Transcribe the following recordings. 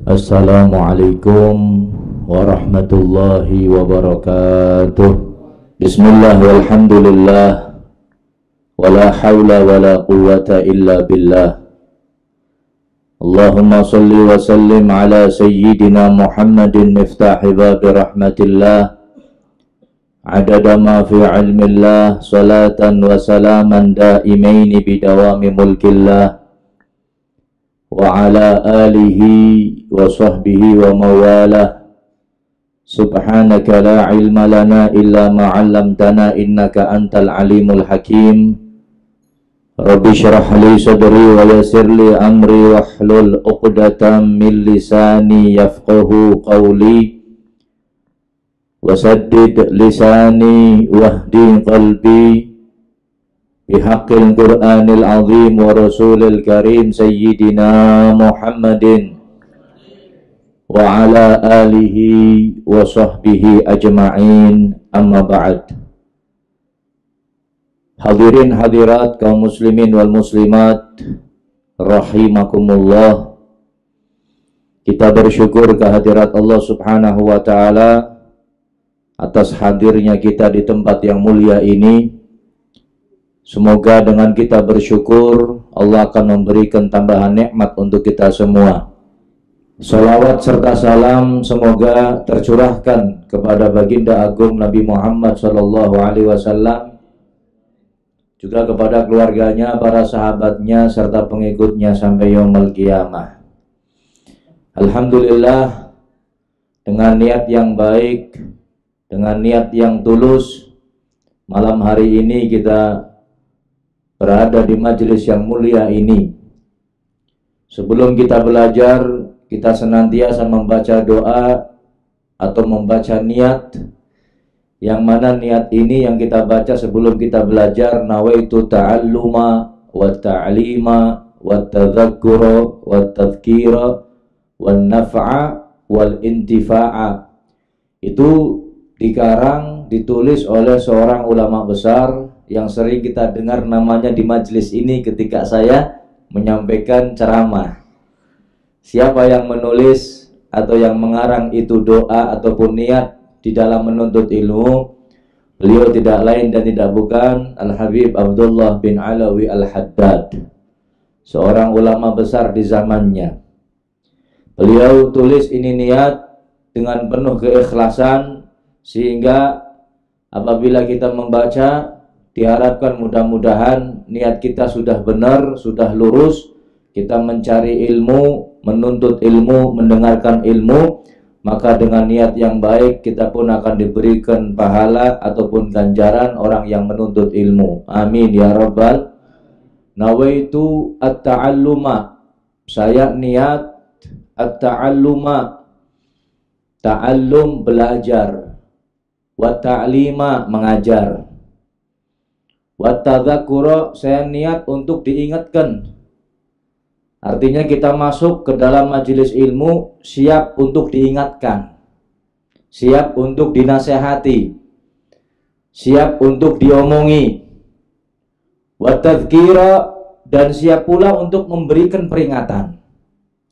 Assalamualaikum warahmatullahi wabarakatuh. Bismillah walhamdulillah wala hawla wala quwwata illa billah. Allahumma salli wa sallim ala sayyidina Muhammadin miftahi babi rahmatillah adada ma fi ilmillah salatan wa salaman daimaini bidawami mulkillah wa ala alihi wa sahbihi wa mawalah. Subhanaka la ilma lana illa ma 'allamtana innaka antal alimul hakim. Rabbi shrah li sadri wa yassir li amri wahlul 'uqdatam min lisani yafqahu qawli wasaddid lisani wahdi qalbi bihaqqil Qur'anil azim wa rasulil karim sayyidina Muhammadin wa ala alihi wa sahbihi ajma'in, amma ba'd. Hadirin hadirat kaum muslimin wal muslimat rahimakumullah. Kita bersyukur kehadirat Allah subhanahu wa ta'ala atas hadirnya kita di tempat yang mulia ini. Semoga dengan kita bersyukur, Allah akan memberikan tambahan nikmat untuk kita semua. Salawat serta salam semoga tercurahkan kepada baginda agung Nabi Muhammad SAW, juga kepada keluarganya, para sahabatnya, serta pengikutnya sampai yaumul qiyamah. Alhamdulillah, dengan niat yang baik, dengan niat yang tulus, malam hari ini kita berada di majelis yang mulia ini. Sebelum kita belajar, kita senantiasa membaca doa atau membaca niat, yang mana niat ini yang kita baca sebelum kita belajar: nawaitu ta'alluma wa ta'lima wa tadhakkura wa tadhkira wa naf'a wal intifa'a. Itu dikarang, ditulis oleh seorang ulama besar yang sering kita dengar namanya di majelis ini ketika saya menyampaikan ceramah. Siapa yang menulis atau yang mengarang itu doa ataupun niat di dalam menuntut ilmu? Beliau tidak lain dan tidak bukan Al-Habib Abdullah bin Alawi Al-Haddad, seorang ulama besar di zamannya. Beliau tulis ini niat dengan penuh keikhlasan, sehingga apabila kita membaca, diharapkan mudah-mudahan niat kita sudah benar, sudah lurus. Kita mencari ilmu, menuntut ilmu, mendengarkan ilmu, maka dengan niat yang baik kita pun akan diberikan pahala ataupun ganjaran orang yang menuntut ilmu. Amin ya rabbal. Nawaitu at-ta'alluma, saya niat at-ta'alluma, ta'allum belajar, wa ta'lima mengajar, wa tadzakkura saya niat untuk diingatkan. Artinya kita masuk ke dalam majelis ilmu siap untuk diingatkan, siap untuk dinasehati, siap untuk diomongi. Wa tadhkira dan siap pula untuk memberikan peringatan.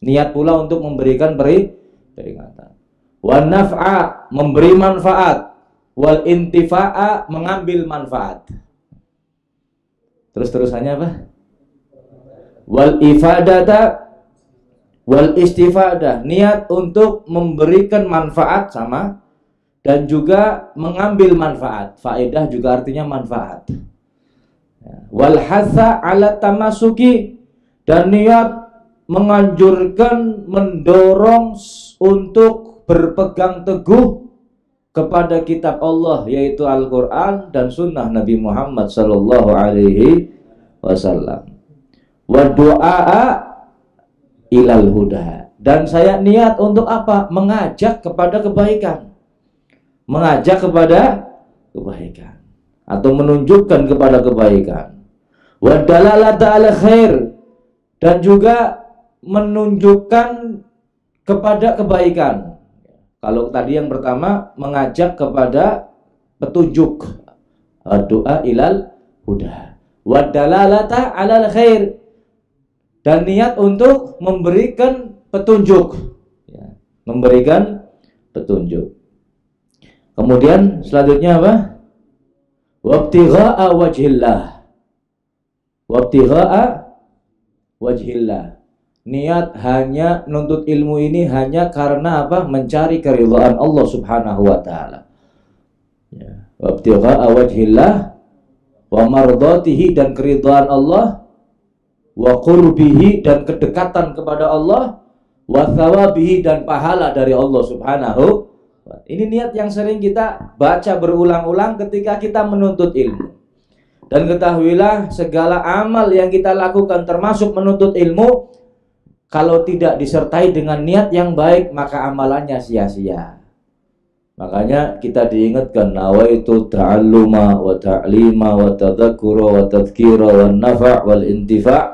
Niat pula untuk memberikan peringatan. Wa naf'a memberi manfaat, wal intifa'a mengambil manfaat. Terus-terusannya apa? Wal ifadata wal istifadah, niat untuk memberikan manfaat sama dan juga mengambil manfaat. Faedah juga artinya manfaat. Wal hatha ala tamasuki, dan niat menganjurkan, mendorong untuk berpegang teguh kepada kitab Allah, yaitu Al-Quran dan sunnah Nabi Muhammad sallallahu alaihi wasallam. Wa du'a ilal huda, dan saya niat untuk apa? Mengajak kepada kebaikan, mengajak kepada kebaikan atau menunjukkan kepada kebaikan. Wa dalalata ala khair, dan juga menunjukkan kepada kebaikan. Kalau tadi yang pertama mengajak kepada petunjuk, doa ilal huda. Wa dalalata alal khair, dan niat untuk memberikan petunjuk, memberikan petunjuk. Kemudian selanjutnya apa? Wabtigha'a wajhillah. Wabtigha'a wajhillah. Niat hanya nuntut ilmu ini hanya karena apa? Mencari keridhaan Allah Subhanahu wa taala. Ya. Wabtigha'a wajhillah wa mardatihi, dan keridhaan Allah, wa qurbihi, dan kedekatan kepada Allah, wa thawabihi, dan pahala dari Allah Subhanahu. Ini niat yang sering kita baca berulang-ulang ketika kita menuntut ilmu. Dan ketahuilah, segala amal yang kita lakukan termasuk menuntut ilmu, kalau tidak disertai dengan niat yang baik, maka amalannya sia-sia. Makanya kita diingatkan, nawaitu ta'alluma wa ta'lima wa tadzakkura wa tadhkira wa nafa' wal intifa'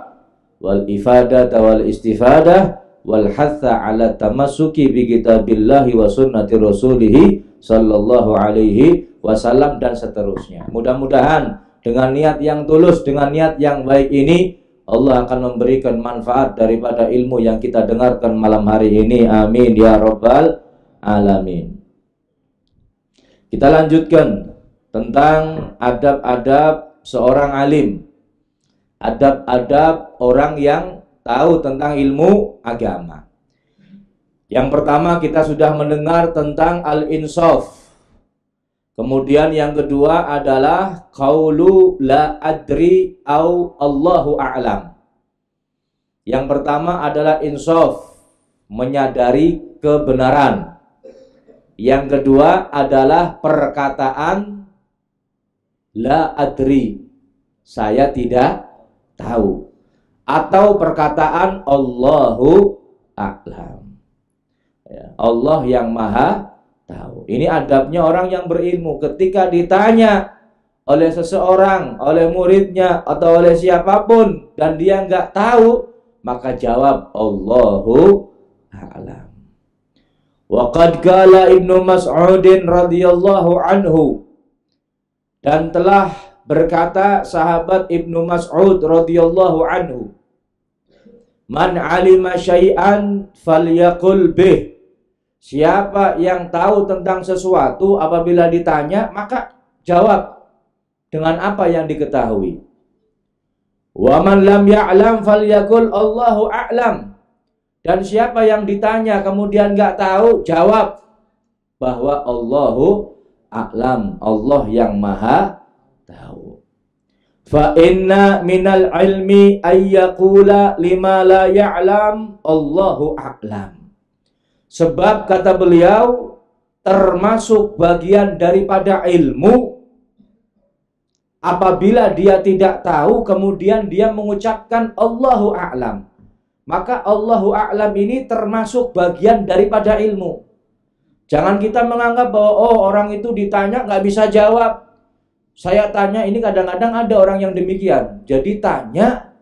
wal ifadata wal istifadah wal hatha ala tamassuki bi kitabillahi wa sunnati rasulih sallallahu alaihi wasallam, dan seterusnya. Mudah-mudahan dengan niat yang tulus, dengan niat yang baik ini, Allah akan memberikan manfaat daripada ilmu yang kita dengarkan malam hari ini. Amin ya rabbal alamin. Kita lanjutkan tentang adab-adab seorang alim, adab-adab orang yang tahu tentang ilmu agama. Yang pertama kita sudah mendengar tentang al-insaf. Kemudian yang kedua adalah qaulu la adri au Allahu a'lam. Yang pertama adalah insaf, menyadari kebenaran. Yang kedua adalah perkataan la adri, saya tidak tahu. Atau perkataan Allahu a'lam, ya, Allah yang maha tahu. Ini adabnya orang yang berilmu. Ketika ditanya oleh seseorang, oleh muridnya atau oleh siapapun, dan dia nggak tahu, maka jawab Allahu a'lam. Wa qad qala Ibnu Mas'udin radhiyallahu anhu, dan telah berkata sahabat Ibnu Mas'ud radhiyallahu anhu, man alima syai'an falyaqul bih. Siapa yang tahu tentang sesuatu, apabila ditanya maka jawab dengan apa yang diketahui. Wa man lam ya'lam falyaqul Allahu a'lam. Dan siapa yang ditanya kemudian nggak tahu, jawab bahwa Allahu a'lam, Allah yang maha tahu. Fa inna minal ilmi ayyaqula lima la ya'lam Allahu a'lam. Sebab kata beliau, termasuk bagian daripada ilmu, apabila dia tidak tahu kemudian dia mengucapkan Allahu a'lam, maka Allahu a'lam ini termasuk bagian daripada ilmu. Jangan kita menganggap bahwa oh, orang itu ditanya nggak bisa jawab. Saya tanya, ini kadang-kadang ada orang yang demikian. Jadi tanya,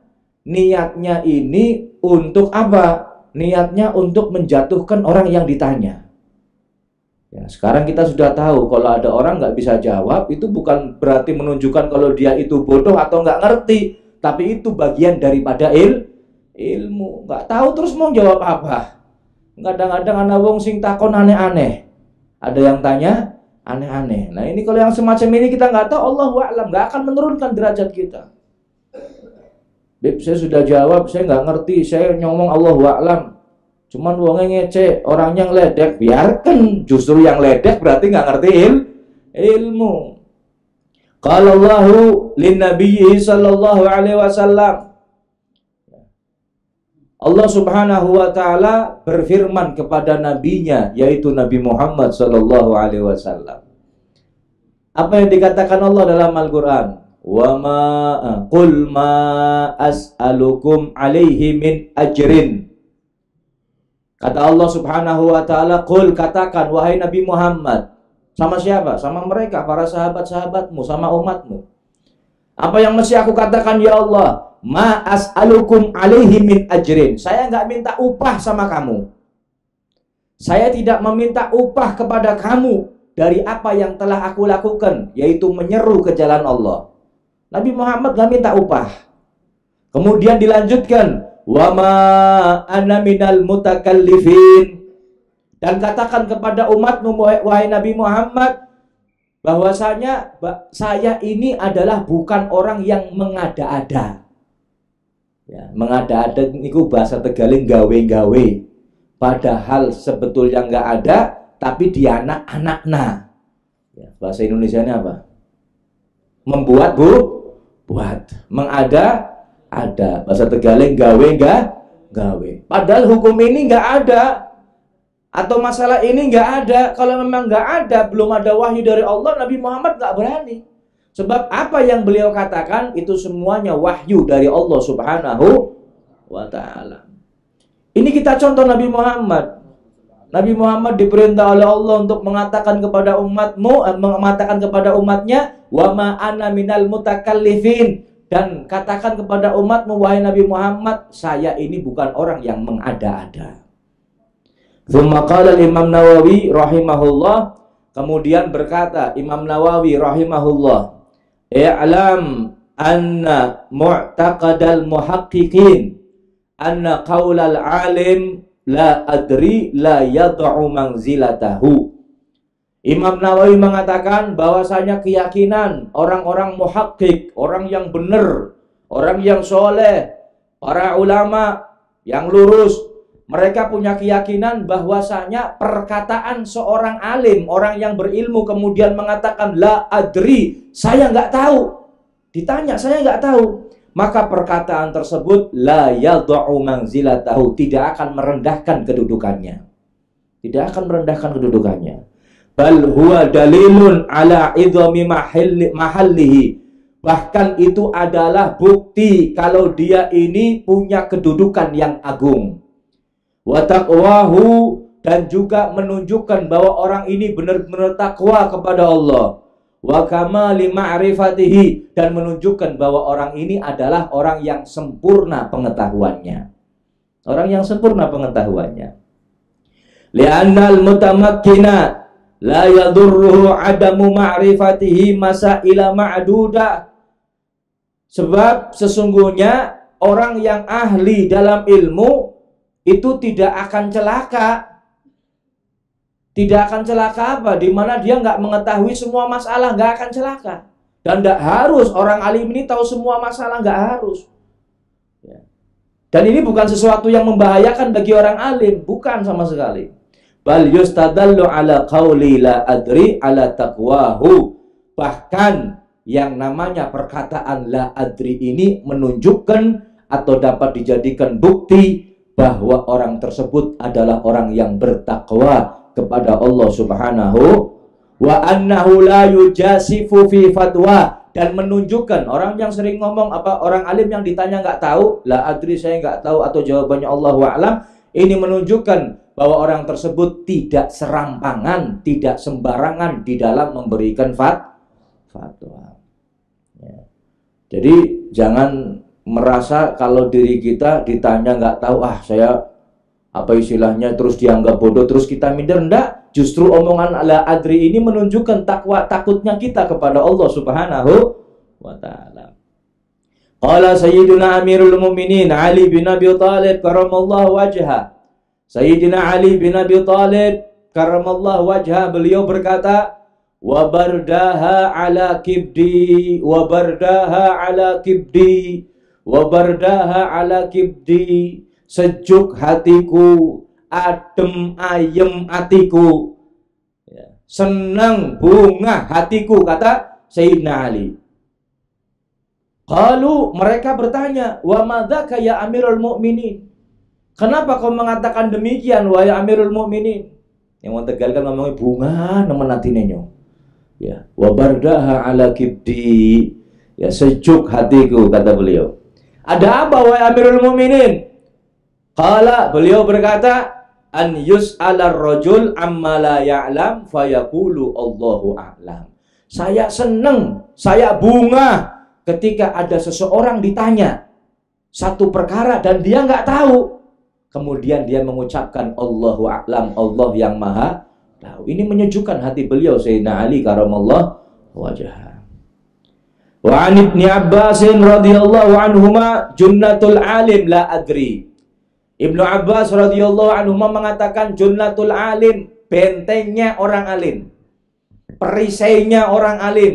niatnya ini untuk apa? Niatnya untuk menjatuhkan orang yang ditanya. Ya, sekarang kita sudah tahu kalau ada orang nggak bisa jawab, itu bukan berarti menunjukkan kalau dia itu bodoh atau nggak ngerti, tapi itu bagian daripada ilmu. Nggak tahu terus mau jawab apa? Kadang-kadang ada wong sing takon aneh-aneh, ada yang tanya aneh-aneh. Nah ini kalau yang semacam ini kita nggak tahu, Allahu a'lam, nggak akan menurunkan derajat kita. Beb, saya sudah jawab, saya nggak ngerti, saya ngomong Allahu a'lam, cuman wongnya ngece, orangnya ngeledek. Biarkan, justru yang ledek berarti nggak ngerti ilmu. Qala Allahu lin nabiyyi sallallahu alaihi wasallam, Allah subhanahu wa ta'ala berfirman kepada nabinya, yaitu Nabi Muhammad sallallahu alaihi wasallam. Apa yang dikatakan Allah dalam Al-Quran? Wa ma qul ma as'alukum alaihi min ajrin. Kata Allah subhanahu wa ta'ala, qul, katakan wahai Nabi Muhammad. Sama siapa? Sama mereka, para sahabat-sahabatmu, sama umatmu. Apa yang mesti aku katakan ya Allah? Ma as'alukum alaihi min ajrin. Saya nggak minta upah sama kamu. Saya tidak meminta upah kepada kamu dari apa yang telah aku lakukan, yaitu menyeru ke jalan Allah. Nabi Muhammad nggak minta upah. Kemudian dilanjutkan, wa ma ana minal mutakallifin, Dan katakan kepada umatmu, wahai Nabi Muhammad, bahwasanya saya ini adalah bukan orang yang mengada-ada. Ya, mengada-ada itu bahasa Tegaling gawe-gawe. Padahal sebetulnya nggak ada, tapi dia anak-anakna. Ya, bahasa Indonesianya apa? Membuat buat. Mengada-ada. Bahasa Tegaling gawe. Padahal hukum ini nggak ada. Atau masalah ini nggak ada. Kalau memang nggak ada, belum ada wahyu dari Allah, Nabi Muhammad nggak berani. Sebab apa yang beliau katakan itu semuanya wahyu dari Allah Subhanahu wa ta'ala. Ini kita contoh Nabi Muhammad. Nabi Muhammad diperintah oleh Allah untuk mengatakan kepada umatnya, wa ma ana minal mutakallifin, dan katakan kepada umatmu, wahai Nabi Muhammad, saya ini bukan orang yang mengada-ada. Tsumma qala Imam Nawawi rahimahullah, kemudian berkata Imam Nawawi rahimahullah, i'lam anna mu'taqadal muhaqqiqin anna qaulal alim la adri la yad'u manzilatahu. Imam Nawawi mengatakan bahwasanya keyakinan orang-orang muhaqqiq, orang yang benar, orang yang soleh, para ulama yang lurus, mereka punya keyakinan bahwasanya perkataan seorang alim, orang yang berilmu kemudian mengatakan la adri, saya nggak tahu. Ditanya, saya nggak tahu. Maka perkataan tersebut la yad'u manzilatahu, tidak akan merendahkan kedudukannya. Tidak akan merendahkan kedudukannya. Bal huwa dalilun ala idhami mahallihi. Bahkan itu adalah bukti kalau dia ini punya kedudukan yang agung. Wa taqwahu, dan juga menunjukkan bahwa orang ini benar-benar takwa kepada Allah. Wa kamali ma'rifatihi, dan menunjukkan bahwa orang ini adalah orang yang sempurna pengetahuannya. Orang yang sempurna pengetahuannya. Li'annal mutamakkina la yadurruhu adamu ma'rifatihi masaila ma'dudah. Sebab sesungguhnya orang yang ahli dalam ilmu itu tidak akan celaka. Tidak akan celaka apa? Dimana dia nggak mengetahui semua masalah, nggak akan celaka. Dan nggak harus orang alim ini tahu semua masalah, nggak harus. Ya. Dan ini bukan sesuatu yang membahayakan bagi orang alim, bukan sama sekali. Bal yustadallu ala qawli la adri ala taqwahu. Bahkan yang namanya perkataan la adri ini menunjukkan atau dapat dijadikan bukti bahwa orang tersebut adalah orang yang bertakwa kepada Allah Subhanahu wa annahu la yujasifu fi fatwa, dan menunjukkan orang yang sering ngomong apa, orang alim yang ditanya nggak tahu, la adri saya nggak tahu, atau jawabannya Allahu a'lam, ini menunjukkan bahwa orang tersebut tidak serampangan, tidak sembarangan di dalam memberikan fatwa. Ya. Jadi jangan merasa kalau diri kita ditanya nggak tahu, saya apa istilahnya, terus dianggap bodoh, terus kita minder. Enggak, justru omongan ala adri ini menunjukkan takutnya kita kepada Allah Subhanahu wa ta'ala. Qala Sayyiduna Amirul Mu'minin Ali bin Abi Thalib karamallahu wajhah. Sayyidina Ali bin Abi Thalib karamallahu wajhah, beliau berkata, wa bardaha ala kibdi, wa bardaha ala kibdi, wa bardaha ala kibdi, sejuk hatiku, adem ayem hatiku, ya, senang bunga hatiku, kata Sayyidina Ali. Qalu, mereka bertanya, wa madzaka ya Amirul Mukminin, kenapa kau mengatakan demikian wahai Amirul Mukminin? Yang mau Tegal kan ngomongnya bunga nemen atinenyo. Ya, wa bardaha ala kibdi, ya, sejuk hatiku, kata beliau. Ada apa wahai Amirul Mukminin? Qala, beliau berkata, an yus'alar rajul amma la ya'lam fayaqulu Allahu a'lam. Saya senang, saya bunga ketika ada seseorang ditanya satu perkara dan dia nggak tahu, kemudian dia mengucapkan Allahu a'lam, Allah yang maha tahu. Ini menyejukkan hati beliau Sayyidina Ali karamallahu wajhah. Wa an Ibni Abbasin radhiyallahu anhuma junnatul alim la adri. Ibnu Abbas radhiyallahu anhu mengatakan junnatul alim, bentengnya orang alim, perisainya orang alim.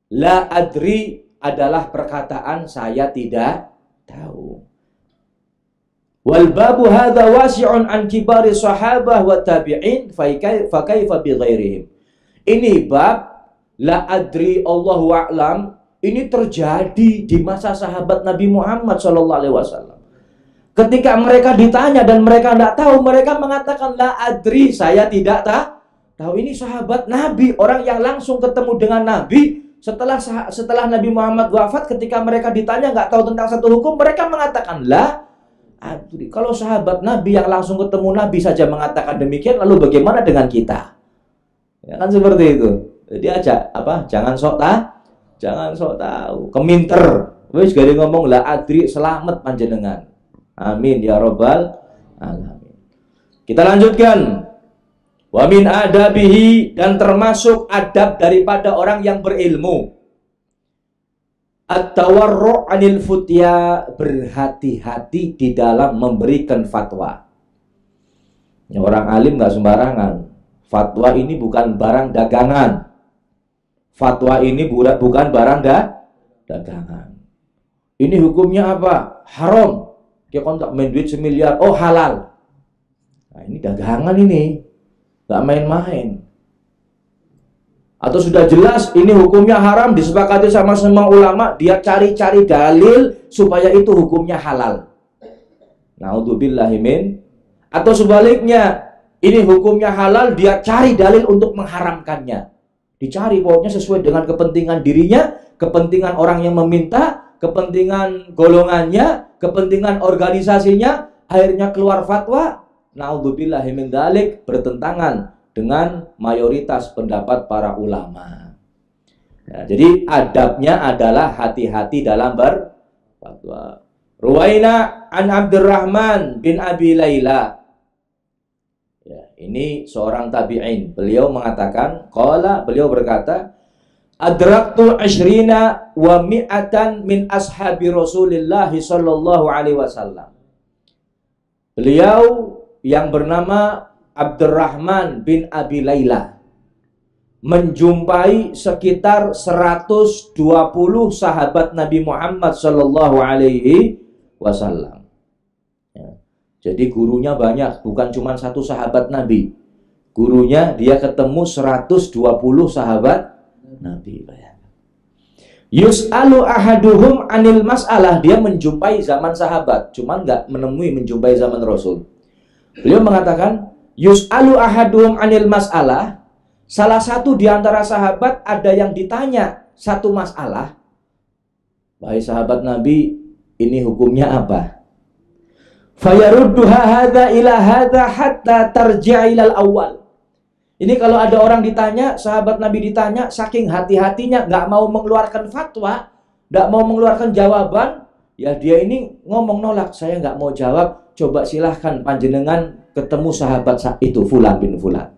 La adri adalah perkataan saya tidak tahu. Wal babu hadza wasi'un an kibari sahabah wa tabi'in fa kaifa bi ghairihim. Ini bab la adri Allahu a'lam, ini terjadi di masa sahabat Nabi Muhammad sallallahu alaihi wasallam. Ketika mereka ditanya dan mereka tidak tahu, mereka mengatakan la adri, saya tidak tahu. Ini sahabat Nabi, orang yang langsung ketemu dengan Nabi. Setelah Nabi Muhammad wafat, ketika mereka ditanya nggak tahu tentang satu hukum, mereka mengatakan la adri. Kalau sahabat Nabi yang langsung ketemu Nabi saja mengatakan demikian, lalu bagaimana dengan kita? Ya kan seperti itu. Jadi jangan sok tahu, keminter. Wis gari ngomong la adri, selamat panjenengan. Amin ya rabbal alamin. Kita lanjutkan. Wa min adabihi, dan termasuk adab daripada orang yang berilmu, at-tawarru' 'anil futya, berhati-hati di dalam memberikan fatwa. Ya, orang alim nggak sembarangan. Fatwa ini bukan barang dagangan. Fatwa ini bukan barang dagangan. Ini hukumnya apa? Haram. Dia kontak main duit 1 miliar, oh halal. Nah, ini dagangan ini. Nggak main-main. Atau sudah jelas ini hukumnya haram, disepakati sama semua ulama, dia cari-cari dalil supaya itu hukumnya halal. Naudzubillahi min. Atau sebaliknya, ini hukumnya halal, dia cari dalil untuk mengharamkannya. Dicari pokoknya sesuai dengan kepentingan dirinya, kepentingan orang yang meminta, kepentingan golongannya, kepentingan organisasinya, akhirnya keluar fatwa. Naudzubillahi min dzalik, bertentangan dengan mayoritas pendapat para ulama. Ya, jadi adabnya adalah hati-hati dalam berfatwa. Ruwaina an Abdurrahman bin Abi Laila. Ya, ini seorang tabi'in. Beliau mengatakan, beliau berkata, adraktu 20 wa mi'atan min ashabi Rasulillah sallallahu alaihi wasallam. Beliau yang bernama Abdurrahman bin Abi Laila menjumpai sekitar 120 sahabat Nabi Muhammad sallallahu alaihi wasallam. Ya. Jadi gurunya banyak, bukan cuma satu sahabat Nabi. Gurunya dia ketemu 120 sahabat Nabi. Yus'alu ahaduhum anil mas'alah, dia menjumpai zaman sahabat, cuman nggak menjumpai zaman Rasul. Beliau mengatakan, yus'alu ahaduhum anil mas'alah, salah satu di antara sahabat ada yang ditanya satu masalah. Wahai sahabat Nabi, ini hukumnya apa? Fayarudduha hadza ila hadza hatta tarji'a ilal awal. Ini kalau ada orang ditanya, sahabat Nabi ditanya, saking hati-hatinya nggak mau mengeluarkan fatwa, nggak mau mengeluarkan jawaban, ya dia ini ngomong nolak, saya nggak mau jawab. Coba silahkan panjenengan ketemu sahabat itu fulan bin fulan.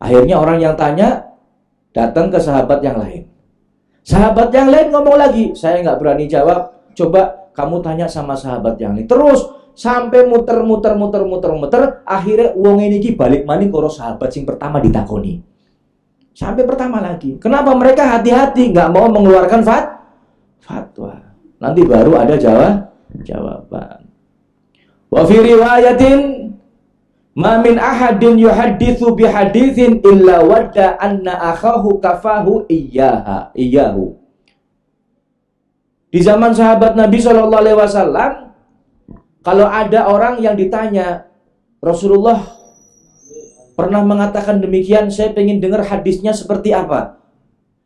Akhirnya orang yang tanya datang ke sahabat yang lain. Sahabat yang lain ngomong lagi, saya nggak berani jawab. Coba kamu tanya sama sahabat yang lain. Terus sampai muter. Akhirnya wong ini balik maning karo sahabat yang pertama ditakoni. Sampai pertama lagi. Kenapa mereka hati-hati nggak mau mengeluarkan fatwa? Nanti baru ada jawaban. Wa fi riwayatin ma min ahadin yuhadditsu bi haditsin illa wadda anna akhahu kafahu iyyahu. Di zaman sahabat Nabi sallallahu alaihi wasallam, kalau ada orang yang ditanya, Rasulullah pernah mengatakan demikian, saya pengen dengar hadisnya seperti apa.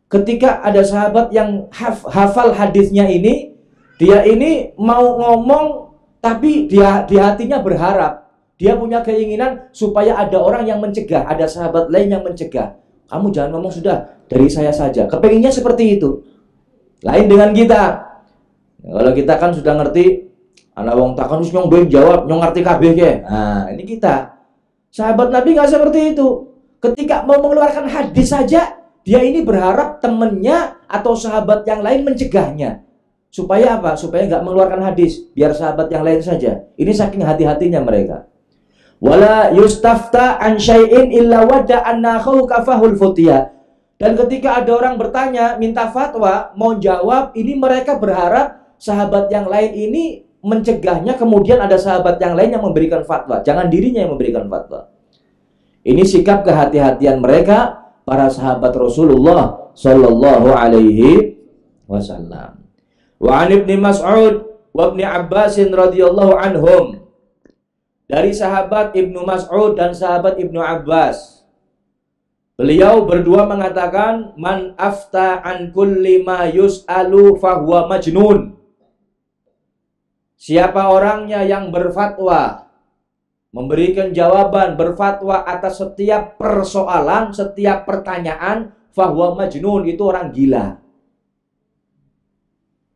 Ketika ada sahabat yang hafal hadisnya ini, dia ini mau ngomong tapi dia di hatinya berharap, dia punya keinginan supaya ada orang yang mencegah, ada sahabat lain yang mencegah. Kamu jangan ngomong, sudah dari saya saja. Kepenginnya seperti itu. Lain dengan kita. Kalau kita kan sudah ngerti, anak wong takon wis nyong jawab, nyong ngerti kabeh ke. Nah, ini kita. Sahabat Nabi nggak seperti itu. Ketika mau mengeluarkan hadis saja, dia ini berharap temannya atau sahabat yang lain mencegahnya. Supaya apa? Supaya nggak mengeluarkan hadis, biar sahabat yang lain saja. Ini saking hati-hatinya mereka. Wala yustafta an syai'in illa wada annahu kafahul futiyah. Dan ketika ada orang bertanya, minta fatwa, mau jawab, ini mereka berharap sahabat yang lain ini mencegahnya, kemudian ada sahabat yang lain yang memberikan fatwa. Jangan dirinya yang memberikan fatwa. Ini sikap kehati-hatian mereka, para sahabat Rasulullah Sallallahu Alaihi Wasallam. Wa an Ibni Mas'ud wa Ibni Abbasin radhiyallahu anhum. Dari sahabat Ibnu Mas'ud dan sahabat Ibnu Abbas, beliau berdua mengatakan, man afta an kulli ma yus'alu fahuwa majnun. Siapa orangnya yang berfatwa, memberikan jawaban, berfatwa atas setiap persoalan, setiap pertanyaan, fahuwa majnun, itu orang gila.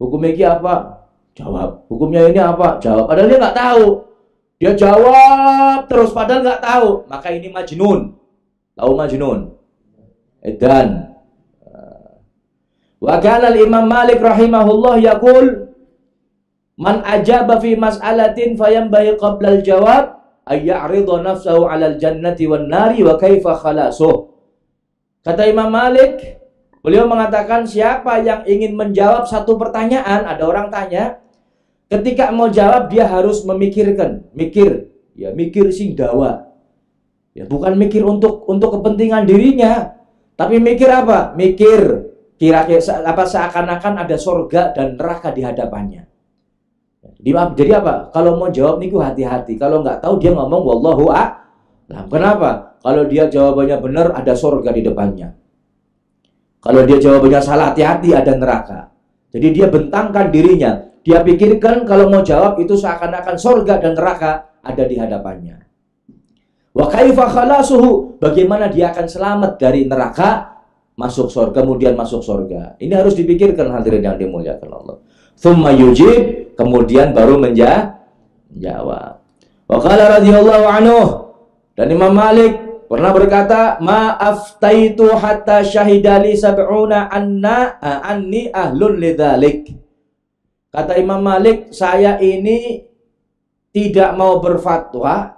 Hukumnya ini apa? Jawab. Hukumnya ini apa? Jawab. Padahal dia nggak tahu. Dia jawab terus padahal nggak tahu. Maka ini majnun. Tahu majnun? Edan. Wa kana al-Imam Malik rahimahullah yaqul, man ajaba fi mas'alatin fayanbahi qabla al-jawab ay ya'ridha nafsahu 'ala al-jannati wan nari wa kaifa khalasuh. Kata Imam Malik, beliau mengatakan siapa yang ingin menjawab satu pertanyaan, ada orang tanya, ketika mau jawab dia harus memikirkan, mikir sing dawa. Ya, bukan mikir untuk kepentingan dirinya, tapi mikir apa? Mikir kira-kira apa, seakan-akan ada surga dan neraka di hadapannya. Jadi apa? Kalau mau jawab niku hati-hati. Kalau nggak tahu dia ngomong wallahu a'lam. Kenapa? Kalau dia jawabannya benar ada surga di depannya. Kalau dia jawabannya salah, hati-hati ada neraka. Jadi dia bentangkan dirinya. Dia pikirkan kalau mau jawab itu seakan-akan surga dan neraka ada di hadapannya. Wa kaifa khalasuhu, bagaimana dia akan selamat dari neraka masuk surga, kemudian masuk surga. Ini harus dipikirkan hadirin yang dimuliakan Allah. Tsumma yujib, kemudian baru menjawab. Wa qala radhiyallahu anhu, dan Imam Malik pernah berkata, ma aftaitu hatta syahidali sab'una anni ahlun lidzalik. Kata Imam Malik, saya ini tidak mau berfatwa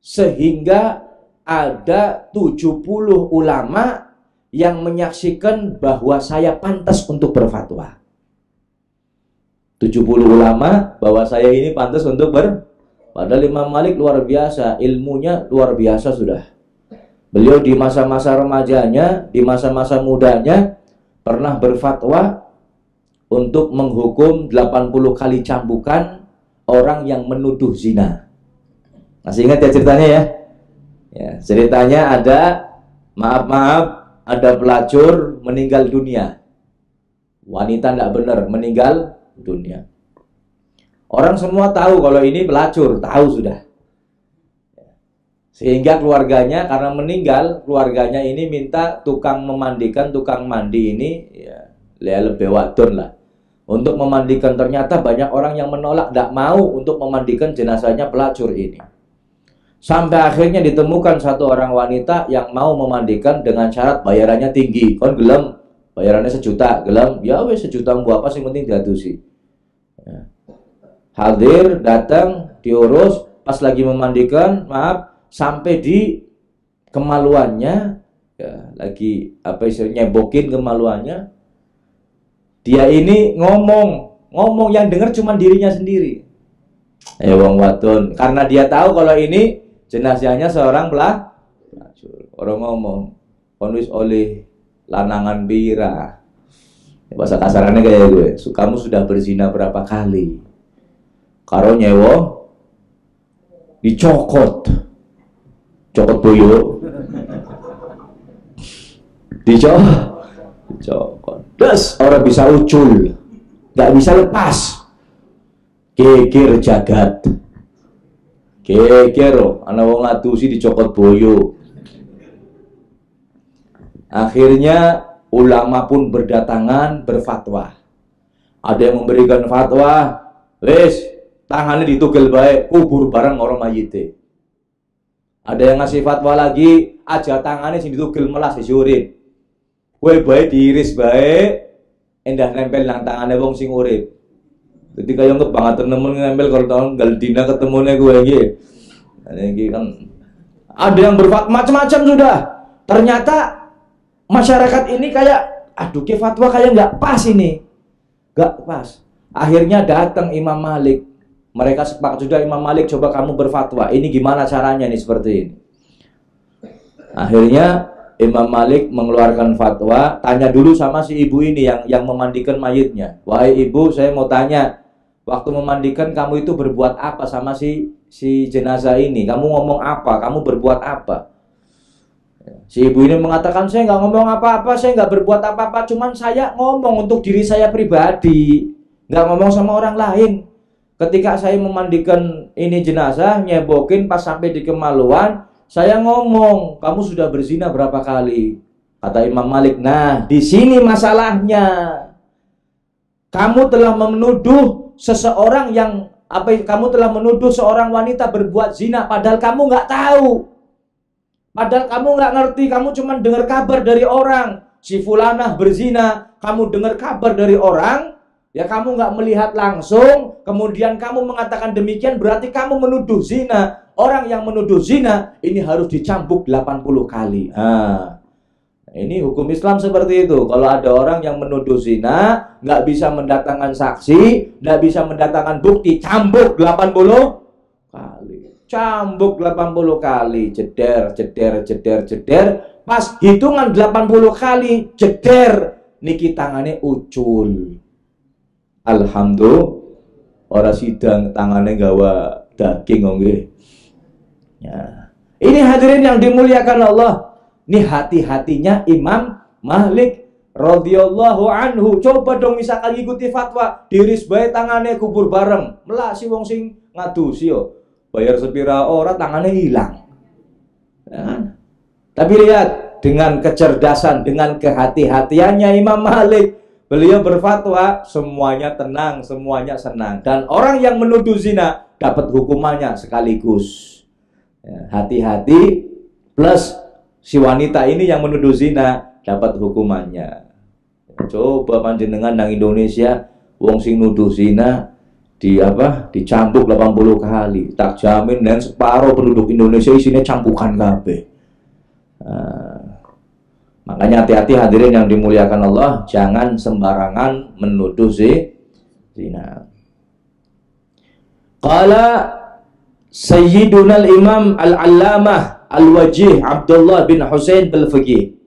sehingga ada 70 ulama yang menyaksikan bahwa saya pantas untuk berfatwa. 70 ulama bahwa saya ini pantas untuk Padahal Imam Malik luar biasa, ilmunya luar biasa sudah. Beliau di masa-masa remajanya, di masa-masa mudanya pernah berfatwa untuk menghukum 80 kali cambukan orang yang menuduh zina. Masih ingat ya ceritanya ya? Ya, ceritanya ada, maaf, ada pelacur meninggal dunia. Wanita tidak benar, meninggal dunia. Orang semua tahu kalau ini pelacur, tahu sudah. Sehingga keluarganya, karena meninggal, keluarganya ini minta tukang memandikan, tukang mandi ini ya lebih wadon lah untuk memandikan. Ternyata banyak orang yang menolak, tidak mau untuk memandikan jenazahnya pelacur ini. Sampai akhirnya ditemukan satu orang wanita yang mau memandikan dengan syarat bayarannya tinggi. Kon gelem, bayarannya 1 juta, gelem, ya wes 1 juta apa sih, penting diadusi. Ya. Hadir, datang, diurus, pas lagi memandikan, maaf, sampai di kemaluannya, ya, lagi apa istilahnya, nyebokin kemaluannya, dia ini ngomong yang dengar cuma dirinya sendiri. Ya wong wadon, karena dia tahu kalau ini jenazahnya seorang pelacur. Orang ngomong, konwis oleh lanangan bira. Ya, bahasa kasarannya kayak gue, kamu sudah berzina berapa kali? Karo nyewo dicokot boyo, dicokot, das orang bisa ucul, nggak bisa lepas, geger jagat, geger, anak wong ngadusi dicokot boyo. Akhirnya ulama pun berdatangan berfatwa. Ada yang memberikan fatwa, wes tangannya ditugel baik, kubur bareng orang mayite. Ada yang ngasih fatwa lagi, aja tangannya sini ditugel melas disurin. Kue baik diiris baik, endah nempel nang tangane wong sing urip. Jadi kaya banget temen nempel kalau tahun galdina ketemunya gue iki. Ini kan ada yang berfatwa macam-macam sudah. Ternyata masyarakat ini kayak aduh ke fatwa kayak nggak pas ini. Nggak pas. Akhirnya datang Imam Malik. Mereka sepakat sudah, Imam Malik coba kamu berfatwa. Ini gimana caranya nih seperti ini. Akhirnya Imam Malik mengeluarkan fatwa, tanya dulu sama si ibu ini yang memandikan mayitnya. Wahai ibu, saya mau tanya, waktu memandikan kamu itu berbuat apa sama si jenazah ini? Kamu ngomong apa? Kamu berbuat apa? Si ibu ini mengatakan, saya nggak ngomong apa-apa, saya nggak berbuat apa-apa, cuman saya ngomong untuk diri saya pribadi, nggak ngomong sama orang lain. Ketika saya memandikan ini jenazah, nyebokin pas sampai di kemaluan, saya ngomong, kamu sudah berzina berapa kali? Kata Imam Malik, nah di sini masalahnya. Kamu telah menuduh seseorang kamu telah menuduh seorang wanita berbuat zina, padahal kamu nggak tahu. Padahal kamu nggak ngerti, kamu cuma dengar kabar dari orang. Si fulanah berzina, kamu dengar kabar dari orang, ya kamu nggak melihat langsung, kemudian kamu mengatakan demikian, berarti kamu menuduh zina. Orang yang menuduh zina, ini harus dicambuk 80 kali. Nah, ini hukum Islam seperti itu. Kalau ada orang yang menuduh zina, nggak bisa mendatangkan saksi, nggak bisa mendatangkan bukti, cambuk 80 kali. Cambuk 80 kali, jeder. Pas hitungan 80 kali, jeder. Niki tangannya ucul. Alhamdulillah, orang sidang tangannya gawa daging nggih. Ya. Ini hadirin yang dimuliakan Allah. Ini hati-hatinya Imam Malik radhiyallahu anhu. Coba dong misalkan ikuti fatwa, diris bae tangannya kubur bareng. Melasi wong sing ngadusi yo. Bayar sepira ora tangannya hilang. Ya. Tapi lihat dengan kecerdasan, dengan kehati-hatiannya Imam Malik, beliau berfatwa semuanya tenang, semuanya senang, dan orang yang menuduh zina dapat hukumannya sekaligus. Hati-hati plus si wanita ini yang menuduh zina dapat hukumannya. Coba panjenengan nang Indonesia wong sing nuduh zina dicambuk 80 kali. Tak jamin dan separuh penduduk Indonesia isinya cambukan kabeh. Makanya hati-hati hadirin yang dimuliakan Allah, jangan sembarangan menuduh zina. Qala Sayyiduna al-Imam al-Allamah al-Wajih Abdullah bin Husain al-Faqih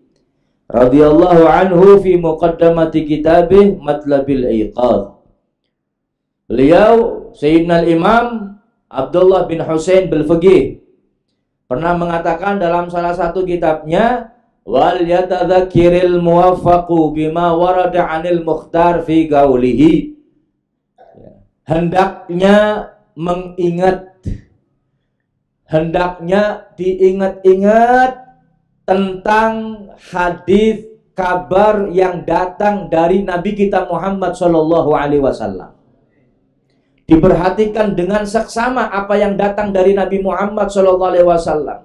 radhiyallahu anhu fi muqaddamati kitabih Matlabil Iqadh. Beliau Sayyidina al-Imam Abdullah bin Husain al-Faqih pernah mengatakan dalam salah satu kitabnya, wal yatadzakkiril muwaffaqu bima warada 'anil mukhtar fi qaulihi. Hendaknya diingat-ingat tentang hadis kabar yang datang dari Nabi kita Muhammad Shallallahu Alaihi Wasallam. Diperhatikan dengan seksama apa yang datang dari Nabi Muhammad Shallallahu Alaihi Wasallam.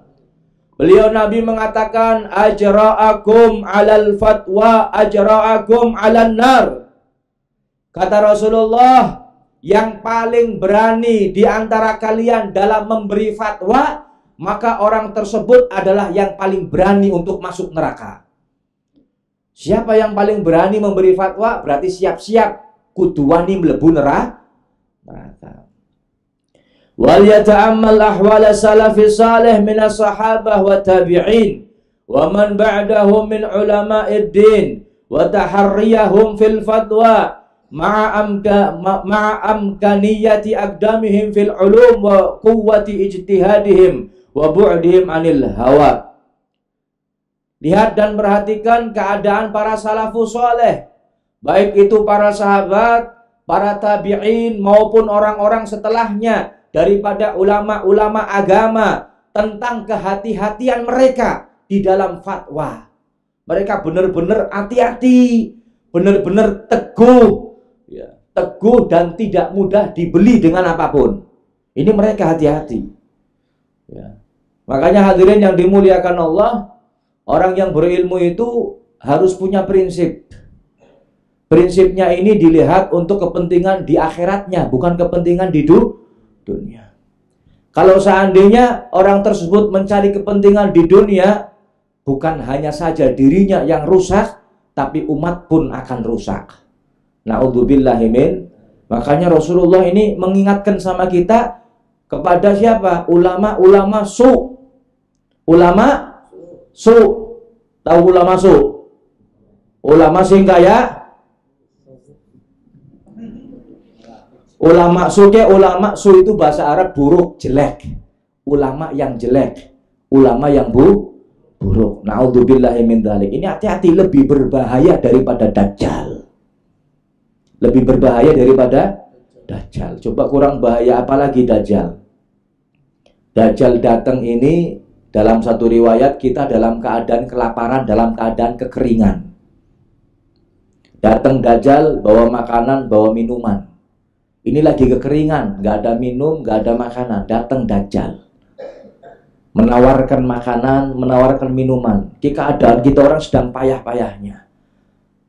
Beliau Nabi mengatakan, ajra'akum 'alal fatwa ajra'akum 'alan nar. Kata Rasulullah, yang paling berani di antara kalian dalam memberi fatwa, maka orang tersebut adalah yang paling berani untuk masuk neraka. Siapa yang paling berani memberi fatwa? Berarti siap-siap kudu wani mlebu neraka. Wal yata'ammal ahwal salafis salih min as-sahabah wa tabi'in wa man ba'dahum min ulama'id din wa taharriyahum fil fatwa ma'a amkaniyati aqdamihim fil ulum wa quwwati ijtihadihim wa bu'dihim anil hawa. Lihat dan perhatikan keadaan para salafus saleh, baik itu para sahabat, para tabi'in maupun orang-orang setelahnya daripada ulama-ulama agama, tentang kehati-hatian mereka di dalam fatwa. Mereka benar-benar hati-hati, benar-benar teguh, teguh dan tidak mudah dibeli dengan apapun. Ini mereka hati-hati. Makanya hadirin yang dimuliakan Allah, orang yang berilmu itu harus punya prinsip. Prinsipnya ini dilihat untuk kepentingan di akhiratnya, bukan kepentingan di dunia. Kalau seandainya orang tersebut mencari kepentingan di dunia, bukan hanya saja dirinya yang rusak, tapi umat pun akan rusak. Na'udzubillahi min. Makanya Rasulullah ini mengingatkan sama kita kepada siapa? Ulama-ulama su. Ulama su. Tahu ulama su? Ulama sing kaya. Ulama su ke ulama su itu bahasa Arab buruk, jelek. Ulama yang jelek. Ulama yang buruk. Na'udzubillahi min dzalik. Ini hati-hati, lebih berbahaya daripada Dajjal. Lebih berbahaya daripada Dajjal. Coba kurang bahaya apalagi Dajjal. Dajjal datang ini dalam satu riwayat kita dalam keadaan kelaparan, dalam keadaan kekeringan. Datang Dajjal bawa makanan, bawa minuman. Ini lagi kekeringan, nggak ada minum, nggak ada makanan. Datang Dajjal. Menawarkan makanan, menawarkan minuman. Keadaan kita orang sedang payah-payahnya.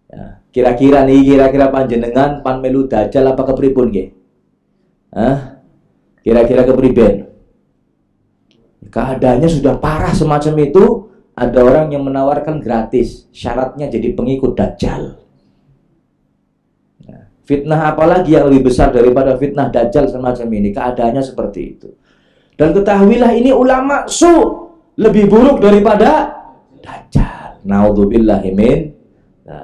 Ya. Kira-kira panjenengan pan melu Dajjal apa kepripun nggih? Kira-kira kepriben? Keadaannya sudah parah semacam itu, ada orang yang menawarkan gratis, syaratnya jadi pengikut Dajjal. Nah, fitnah apalagi yang lebih besar daripada fitnah Dajjal semacam ini? Keadaannya seperti itu. Dan ketahuilah ini ulama su lebih buruk daripada Dajjal. Naudzubillahi min.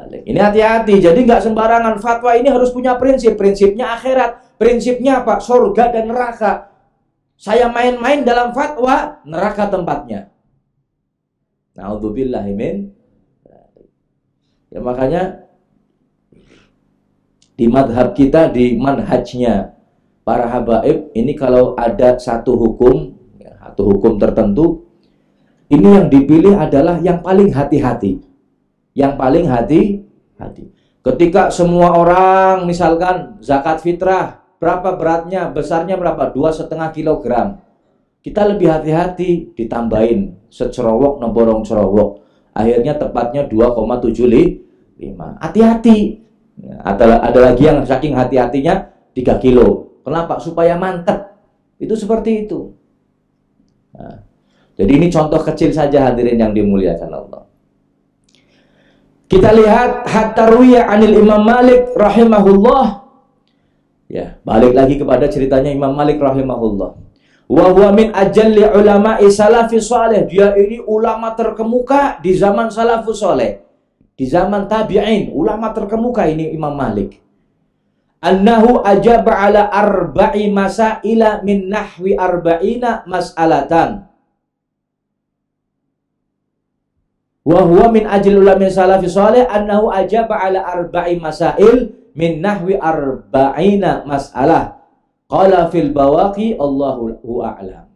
Ini hati-hati, jadi nggak sembarangan. Fatwa ini harus punya prinsip. Prinsipnya akhirat. Prinsipnya apa? Surga dan neraka. Saya main-main dalam fatwa, neraka tempatnya. Naudzubillahi min. Ya makanya di madhab kita, di manhajnya para habaib, ini kalau ada satu hukum, atau hukum tertentu, ini yang dipilih adalah yang paling hati-hati. Yang paling hati-hati. Ketika semua orang misalkan zakat fitrah, berapa beratnya, besarnya berapa? 2,5 kilogram. Kita lebih hati-hati, ditambahin secerowok nemborong cerowok. Akhirnya tepatnya 2,75. Hati-hati. Ada lagi yang saking hati-hatinya 3 kilo. Kenapa? Supaya mantep. Itu seperti itu. Nah, jadi ini contoh kecil saja hadirin yang dimuliakan Allah. Kita lihat hatta ruwiya anil Imam Malik rahimahullah. Ya, balik lagi kepada ceritanya Imam Malik rahimahullah. Wa huwa min ajalli ulama'i salafi salih. Dia ini ulama terkemuka di zaman salafus saleh. Di zaman tabi'in, ulama terkemuka ini Imam Malik. Annahu ajaba ala arba'i masaila min nahwi arba'ina mas'alatan. Wa huwa min ajli ulama salafi salih annahu ajaba ala arba'i masail min nahwi arba'ina mas'alah. Qala fil bawaqi Allahu a'lam.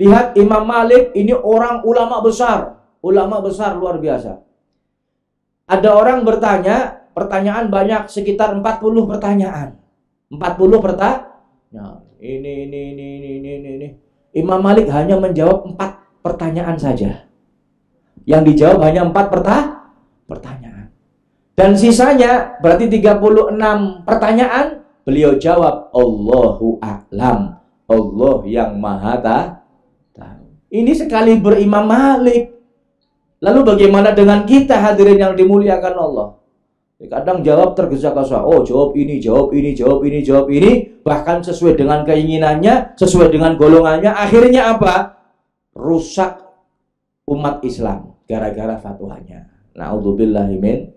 Lihat Imam Malik ini orang ulama besar luar biasa. Ada orang bertanya, pertanyaan banyak, sekitar 40 pertanyaan. 40 pertanyaan. Ini. Imam Malik hanya menjawab 4 pertanyaan saja. Yang dijawab hanya 4 pertanyaan. Dan sisanya berarti 36 pertanyaan beliau jawab Allahu a'lam. Allah yang maha tahu. Ini sekali berimam Malik. Lalu bagaimana dengan kita hadirin yang dimuliakan Allah? Kadang jawab tergesa-gesa. Oh, jawab ini, jawab ini, jawab ini, jawab ini. Bahkan sesuai dengan keinginannya, sesuai dengan golongannya. Akhirnya apa? Rusak umat Islam gara-gara fatwanya. Na'udzubillahi min.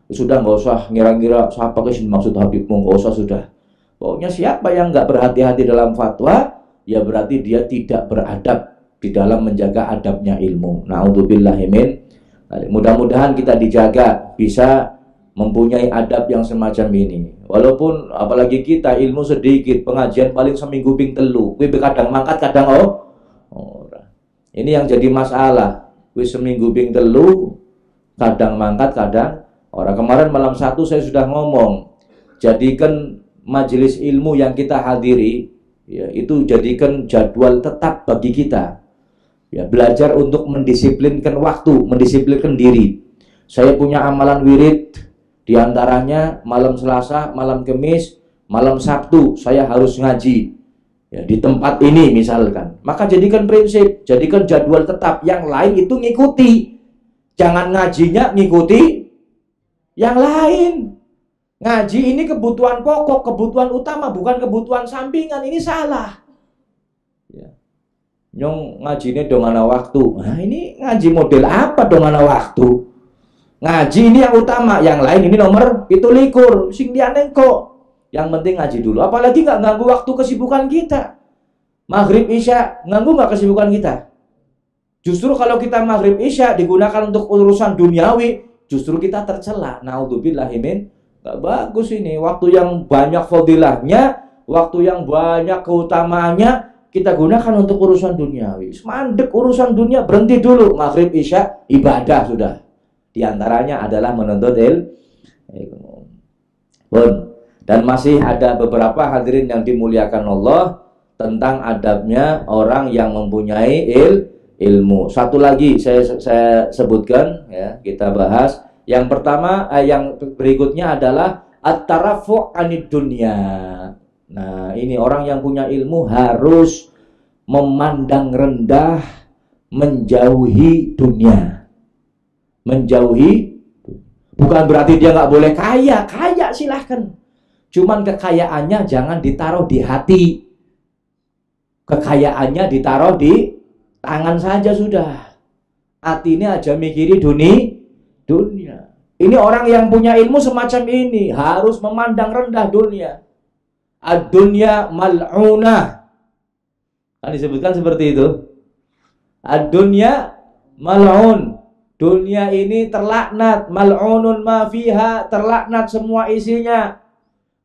Sudah nggak usah ngira-ngira siapa sih maksud Habibmu, nggak usah sudah. Pokoknya siapa yang nggak berhati-hati dalam fatwa, ya berarti dia tidak beradab di dalam menjaga adabnya ilmu. Na'udzubillahi min. Mudah-mudahan kita dijaga bisa mempunyai adab yang semacam ini. Walaupun apalagi kita ilmu sedikit, pengajian paling seminggu ping telu. Kuwi kadang mangkat kadang ora. Ini yang jadi masalah. Kuwi seminggu ping telu, kadang mangkat kadang ora. Kemarin malam 1 saya sudah ngomong, jadikan majelis ilmu yang kita hadiri, ya, itu jadikan jadwal tetap bagi kita. Ya, belajar untuk mendisiplinkan waktu, mendisiplinkan diri. Saya punya amalan wirid, Di antaranya malam Selasa, malam Kamis, malam Sabtu saya harus ngaji. Ya, di tempat ini misalkan. Maka jadikan prinsip, jadikan jadwal tetap. Yang lain itu ngikuti. Jangan ngajinya ngikuti yang lain. Ngaji ini kebutuhan pokok, kebutuhan utama, bukan kebutuhan sampingan. Ini salah. Ya. Nyong ngajinya dong ana waktu. Nah, ini ngaji model apa dong ana waktu? Ngaji ini yang utama, yang lain ini nomor 17. Sing liyane kok. Yang penting ngaji dulu. Apalagi nggak ganggu waktu kesibukan kita. Maghrib Isya ganggu nggak kesibukan kita? Justru kalau kita maghrib Isya digunakan untuk urusan duniawi, justru kita tercela. Naudzubillahi min. Nggak bagus ini. Waktu yang banyak fadilahnya, waktu yang banyak keutamaannya, kita gunakan untuk urusan duniawi. Mandek urusan dunia, berhenti dulu. Maghrib Isya ibadah sudah. Di antaranya adalah menuntut ilmu. Dan masih ada beberapa hadirin yang dimuliakan Allah tentang adabnya orang yang mempunyai ilmu. Satu lagi saya sebutkan, ya, kita bahas. Yang pertama, yang berikutnya adalah at-tarafu' anid dunya. Nah, ini orang yang punya ilmu harus memandang rendah, menjauhi dunia. Menjauhi, bukan berarti dia nggak boleh kaya. Kaya silahkan. Cuman kekayaannya jangan ditaruh di hati. Kekayaannya ditaruh di tangan saja sudah. Hatinya aja mikiri dunia. Ini orang yang punya ilmu semacam ini harus memandang rendah dunia. Ad-dunya mal'unah. Kan disebutkan seperti itu. Ad-dunya mal'un. Dunia ini terlaknat. Mal'unun ma fiha, terlaknat semua isinya.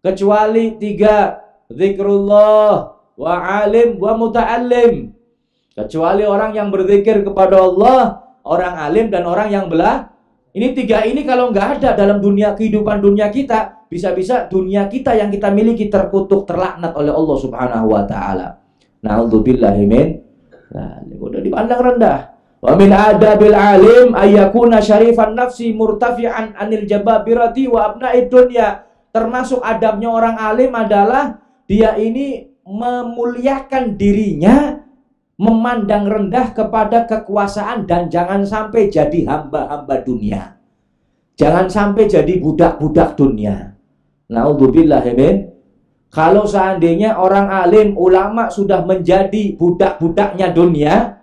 Kecuali 3. Zikrullah wa alim wa muta'allim. Kecuali orang yang berzikir kepada Allah, orang alim dan orang yang belah. Ini 3 ini kalau nggak ada dalam dunia, kehidupan dunia kita, bisa-bisa dunia kita yang kita miliki terkutuk, terlaknat oleh Allah Subhanahu wa taala. Na'udzubillahi min. Nah, ini udah dipandang rendah. Wa min adabil alim ayyakuna syarifan nafsi murtafi'an anil jababirati wa abna'id dunya. Termasuk adabnya orang alim adalah dia ini memuliakan dirinya, memandang rendah kepada kekuasaan, dan jangan sampai jadi hamba-hamba dunia. Jangan sampai jadi budak-budak dunia. Naudzubillahi min. Kalau seandainya orang alim, ulama sudah menjadi budak-budaknya dunia,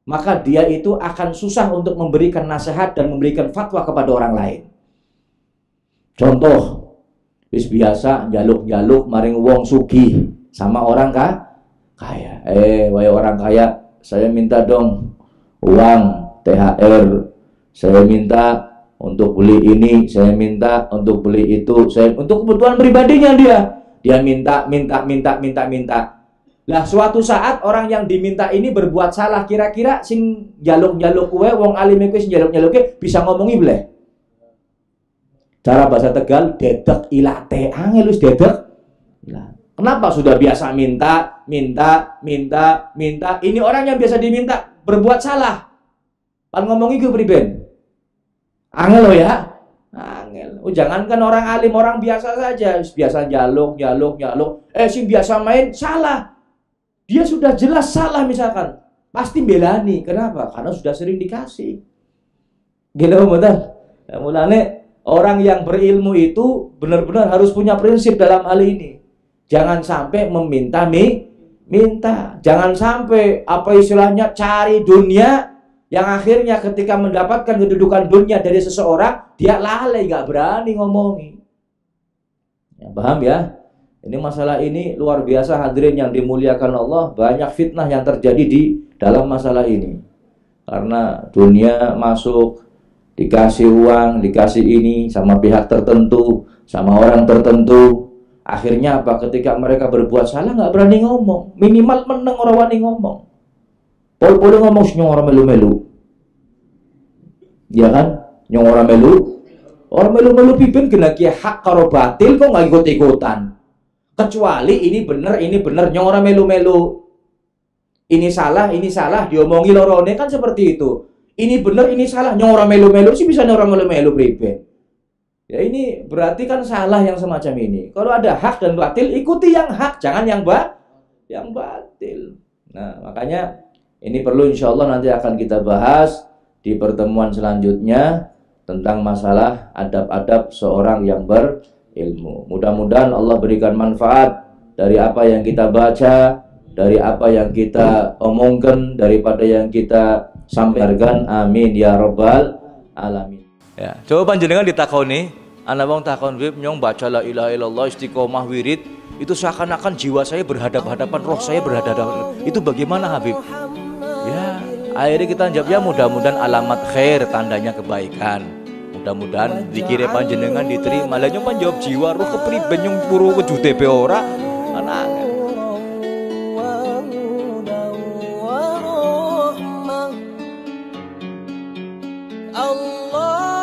maka dia itu akan susah untuk memberikan nasihat dan memberikan fatwa kepada orang lain. Contoh, wis biasa jaluk-jaluk maring wong sugih sama orang kaya. Wahai orang kaya, saya minta dong uang THR. Saya minta untuk beli ini, saya minta untuk beli itu, saya untuk kebutuhan pribadinya dia. Dia minta. Lah suatu saat orang yang diminta ini berbuat salah, kira-kira sing jaluk-jaluk kue wong alim iku sing jaluk-jaluke bisa ngomongi bleh. Cara bahasa Tegal, dedek ilate, angel wis dedek. Nah, kenapa sudah biasa minta. Ini orang yang biasa diminta berbuat salah. Pan ngomongi gue priben. Angel lo ya. Angel. Jangankan orang alim, orang biasa saja, biasa jaluk. Sing biasa main salah. Dia sudah jelas salah misalkan, pasti belani. Kenapa? Karena sudah sering dikasih. Gila betul. Ya, mulane orang yang berilmu itu benar-benar harus punya prinsip dalam hal ini. Jangan sampai minta. Jangan sampai apa istilahnya cari dunia yang akhirnya ketika mendapatkan kedudukan dunia dari seseorang, dia lalai, nggak berani ngomongi. Ya, paham ya? Ini masalah ini luar biasa hadirin yang dimuliakan Allah. Banyak fitnah yang terjadi di dalam masalah ini. Karena dunia masuk, dikasih uang, dikasih ini sama pihak tertentu, sama orang tertentu. Akhirnya apa? Ketika mereka berbuat salah nggak berani ngomong. Minimal meneng orang wani ngomong. Pol-pol ngomong nyong orang melu-melu. Ya kan? Nyong orang melu. Orang melu-melu pimpin kena kia hak karo batil kok nggak ikut-ikutan. Kecuali ini bener nyong orang melu-melu. Ini salah diomongi lorone kan seperti itu. Ini bener, ini salah nyong orang melu-melu sih bisa nyong orang melu-melu pimpin. Ya ini berarti kan salah yang semacam ini. Kalau ada hak dan batil, ikuti yang hak, jangan yang batil. Nah, makanya ini perlu insya Allah nanti akan kita bahas di pertemuan selanjutnya tentang masalah adab-adab seorang yang berilmu. Mudah-mudahan Allah berikan manfaat dari apa yang kita baca, dari apa yang kita omongkan, daripada yang kita sampaikan. Amin ya rabbal alamin. Ya, coba panjenengan ditakoni, ana wong takon Habib nyong baca la ilaha illallah istiqomah wirid, itu seakan-akan jiwa saya berhadap-hadapan, roh saya berhadapan. Itu bagaimana Habib? Ya, akhirnya kita jawab ya mudah-mudahan alamat khair, tandanya kebaikan. Mudah-mudahan dikira panjenengan diterima. Lah nyong panjawab jiwa roh kepriben nyong puru wujute be ora ana. Allah